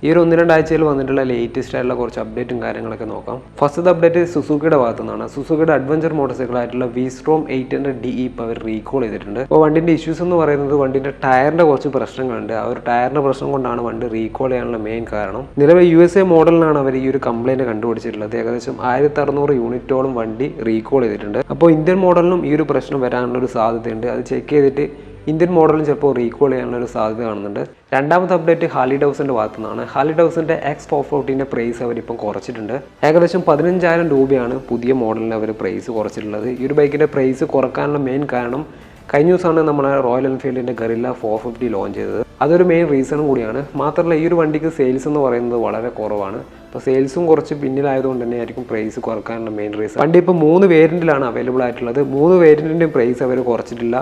ഈ ഒരു 1-2 ആഴ്ചയിൽ വന്നിട്ടുള്ള ലേറ്റസ്റ്റ് ആയിട്ടുള്ള കുറച്ച് അപ്ഡേറ്റും കാര്യങ്ങളൊക്കെ നോക്കാം. ഫസ്റ്റത്തെ അപ്ഡേറ്റ് സുസുക്കിയുടെ ഭാഗത്തു നിന്നാണ്. സുസുക്കിയുടെ അഡ്വഞ്ചർ മോട്ടോർ സൈക്കിൾ ആയിട്ടുള്ള V-Strom 800DE ഇപ്പോൾ അവർ റീകോൾ ചെയ്തിട്ടുണ്ട്. അപ്പോൾ വണ്ടിൻ്റെ ഇഷ്യൂസ് എന്ന് പറയുന്നത് വണ്ടിൻ്റെ ടയറിൻ്റെ കുറച്ച് പ്രശ്നങ്ങളുണ്ട്. ആ ഒരു ടയറിൻ്റെ പ്രശ്നം കൊണ്ടാണ് വണ്ടി റീകോൾ ചെയ്യാനുള്ള മെയിൻ കാരണം. നിലവിൽ USA മോഡലിനാണ് അവർ ഈ ഒരു കംപ്ലൈൻറ്റ് കണ്ടുപിടിച്ചിട്ടുള്ളത്. ഏകദേശം 1600 യൂണിറ്റോളം വണ്ടി റീകോൾ ചെയ്തിട്ടുണ്ട്. അപ്പോൾ ഇന്ത്യൻ മോഡലിനും ഈ ഒരു പ്രശ്നം വരാനുള്ള ഒരു സാധ്യതയുണ്ട്. അത് ചെക്ക് ചെയ്തിട്ട് ഇന്ത്യൻ മോഡലും ചിലപ്പോൾ റീകോൾ ചെയ്യാനുള്ള ഒരു സാധ്യത കാണുന്നുണ്ട്. രണ്ടാമത്തെ അപ്ഡേറ്റ് ഹാർലി ഡേവിഡ്സന്റെ ഭാഗത്തു നിന്നാണ്. ഹാർലി ഡേവിഡ്സന്റെ X440ന്റെ പ്രൈസ് അവരിപ്പം കുറച്ചിട്ടുണ്ട്. ഏകദേശം 15,000 രൂപയാണ് പുതിയ മോഡലിന് അവർ പ്രൈസ് കുറച്ചിട്ടുള്ളത്. ഈ ഒരു ബൈക്കിൻ്റെ പ്രൈസ് കുറക്കാനുള്ള മെയിൻ കാരണം കഴിഞ്ഞ ദിവസമാണ് നമ്മുടെ റോയൽ എൻഫീൽഡിൻ്റെ ഗറില്ല 450 ലോഞ്ച് ചെയ്തത്. അതൊരു മെയിൻ റീസണും കൂടിയാണ്. മാത്രമല്ല ഈ ഒരു വണ്ടിക്ക് സെയിൽസ് എന്ന് പറയുന്നത് വളരെ കുറവാണ്. അപ്പോൾ സെയിൽസും കുറച്ച് പിന്നിലായതുകൊണ്ട് തന്നെ ആയിരിക്കും പ്രൈസ് കുറക്കാനുള്ള മെയിൻ റീസൺ. വണ്ടി ഇപ്പോൾ 3 വേരിയൻറ്റിലാണ് അവൈലബിൾ ആയിട്ടുള്ളത്. 3 വേരിയൻറ്റിൻ്റെയും പ്രൈസ് അവർ കുറച്ചിട്ടില്ല.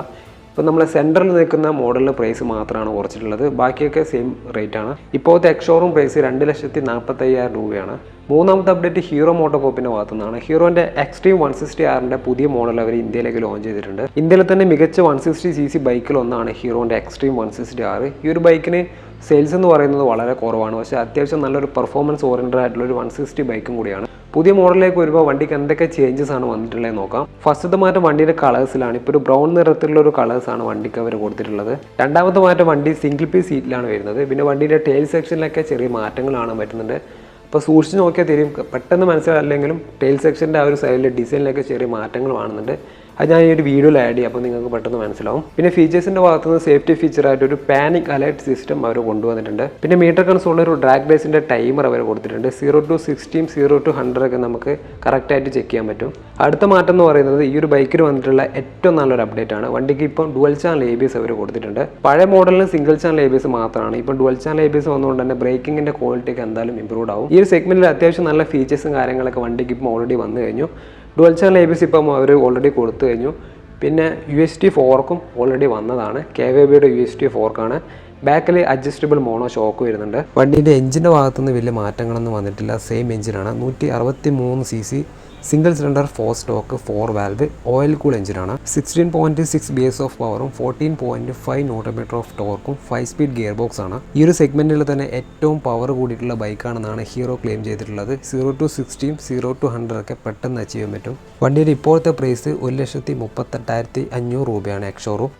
ഇപ്പോൾ നമ്മൾ സെൻട്രൽ നിൽക്കുന്ന മോഡലിൻ്റെ പ്രൈസ് മാത്രമാണ് കുറച്ചിട്ടുള്ളത്. ബാക്കിയൊക്കെ സെയിം റേറ്റ് ആണ്. ഇപ്പോഴത്തെ എക്സ്ഷോറൂം പ്രൈസ് 2,45,000 രൂപയാണ്. മൂന്നാമത്തെ അപ്ഡേറ്റ് ഹീറോ മോട്ടോകോപ്പിൻ്റെ ഭാഗത്തു നിന്നാണ്. ഹീറോൻ്റെ എക്സ്ട്രീം 160R പുതിയ മോഡൽ അവർ ഇന്ത്യയിലേക്ക് ലോഞ്ച് ചെയ്തിട്ടുണ്ട്. ഇന്ത്യയിലെ തന്നെ മികച്ച 160cc ബൈക്കിൽ ഒന്നാണ് ഹീറോൻ്റെ എക്സ്ട്രീം 160R. ഈ ഒരു ബൈക്കിന് സെയിൽസ് എന്ന് പറയുന്നത് വളരെ കുറവാണ്. പക്ഷേ അത്യാവശ്യം നല്ലൊരു പെർഫോമൻസ് ഓറിയൻറ്റഡ് ആയിട്ടുള്ള ഒരു 160 ബൈക്കും കൂടിയാണ്. പുതിയ മോഡലിലേക്ക് വരുമ്പോൾ വണ്ടിക്ക് എന്തൊക്കെ ചേഞ്ചസ് ആണ് വന്നിട്ടുള്ളത് നോക്കാം. ഫസ്റ്റത്തെ മാറ്റം വണ്ടിയുടെ കളേഴ്സിലാണ്. ഇപ്പോൾ ഒരു ബ്രൗൺ നിറത്തിലുള്ള ഒരു കളേഴ്സാണ് വണ്ടിക്ക് അവർ കൊടുത്തിട്ടുള്ളത്. രണ്ടാമത്തെ മാറ്റം വണ്ടി സിംഗിൾ പീസ് സീറ്റിലാണ് വരുന്നത്. പിന്നെ വണ്ടിയുടെ ടെയിൽ സെക്ഷനിലൊക്കെ ചെറിയ മാറ്റങ്ങൾ കാണാൻ പറ്റുന്നുണ്ട്. അപ്പോൾ സൂക്ഷിച്ച് നോക്കിയാൽ തരും, പെട്ടെന്ന് മനസ്സിലായില്ലെങ്കിലും ടെയിൽ സെക്ഷൻ്റെ ആ ഒരു സൈഡിലെ ഡിസൈനിലൊക്കെ ചെറിയ മാറ്റങ്ങൾ കാണുന്നുണ്ട്. അത് ഞാൻ ഈ ഒരു വീഡിയോയിൽ ആഡ് ചെയ്യും, അപ്പോൾ നിങ്ങൾക്ക് പെട്ടെന്ന് മനസ്സിലാവും. പിന്നെ ഫീച്ചേഴ്സിൻ്റെ ഭാഗത്തുനിന്ന് സേഫ്റ്റി ഫീച്ചറായിട്ട് ഒരു പാനിക് അലേർട്ട് സിസ്റ്റം അവർ കൊണ്ടുവന്നിട്ടുണ്ട്. പിന്നെ മീറ്റർ കൺസോളിൽ ഒരു ഡ്രാഗ് റേസിൻ്റെ ടൈമർ അവർ കൊടുത്തിട്ടുണ്ട്. 0 to 60, 0 to 100 ഒക്കെ നമുക്ക് കറക്റ്റായിട്ട് ചെക്ക് ചെയ്യാൻ പറ്റും. അടുത്ത മാറ്റം എന്ന് പറയുന്നത് ഈ ഒരു ബൈക്കിൽ വന്നിട്ടുള്ള ഏറ്റവും നല്ലൊരു അപ്ഡേറ്റ് ആണ്. വണ്ടിക്ക് ഇപ്പം ഡുവൽ ചാനൽ ABS അവർ കൊടുത്തിട്ടുണ്ട്. പഴയ മോഡലിന് സിംഗിൾ ചാനൽ ABS മാത്രമാണ്. ഇപ്പം ഡുവൽ ചാനൽ ABS വന്നുകൊണ്ട് തന്നെ ബ്രേക്കിങ്ങിൻ്റെ ക്വാളിറ്റിയൊക്കെ എന്തായാലും ഇമ്പ്രൂവ് ആവും. ഈ ഒരു സെഗ്മെൻറ്റിൽ അത്യാവശ്യം നല്ല ഫീച്ചേഴ്സും കാര്യങ്ങളൊക്കെ വണ്ടിക്ക് ഇപ്പം ഓൾറെഡി വന്നു കഴിഞ്ഞു. ഡുവൽ ചാനൽ ABS ഇപ്പം അവർ ഓൾറെഡി കൊടുത്തു കഴിഞ്ഞു. പിന്നെ UST 4ക്കും ഓൾറെഡി വന്നതാണ്. KWBയുടെ UST 4ക്കാണ്. ബാക്കിൽ അഡ്ജസ്റ്റബിൾ മോണോ ഷോക്ക് വരുന്നുണ്ട്. വണ്ടീൻ്റെ എഞ്ചിൻ്റെ ഭാഗത്തുനിന്ന് വലിയ മാറ്റങ്ങളൊന്നും വന്നിട്ടില്ല. സെയിം എഞ്ചിനാണ്. 163cc single cylinder 4 stroke 4 valve oil cool എഞ്ചിനാണ്. 16.6 BS ഓഫ് പവറും 14.5 Nm ഓഫ് ടോർക്കും 5 സ്പീഡ് ഗിയർ ബോക്സ് ആണ്. ഈ ഒരു സെഗ്മെന്റിൽ തന്നെ ഏറ്റവും പവർ കൂടിയിട്ടുള്ള ബൈക്കാണെന്നാണ് ഹീറോ ക്ലെയിം ചെയ്തിട്ടുള്ളത്. 0 to 60, 0 to 100 ഒക്കെ പെട്ടെന്ന് അച്ചീവ് ചെയ്യാൻ പറ്റും. വണ്ടിയുടെ ഇപ്പോഴത്തെ പ്രൈസ് 1,38,500 രൂപയാണ് എക്സ്ഷോറൂം.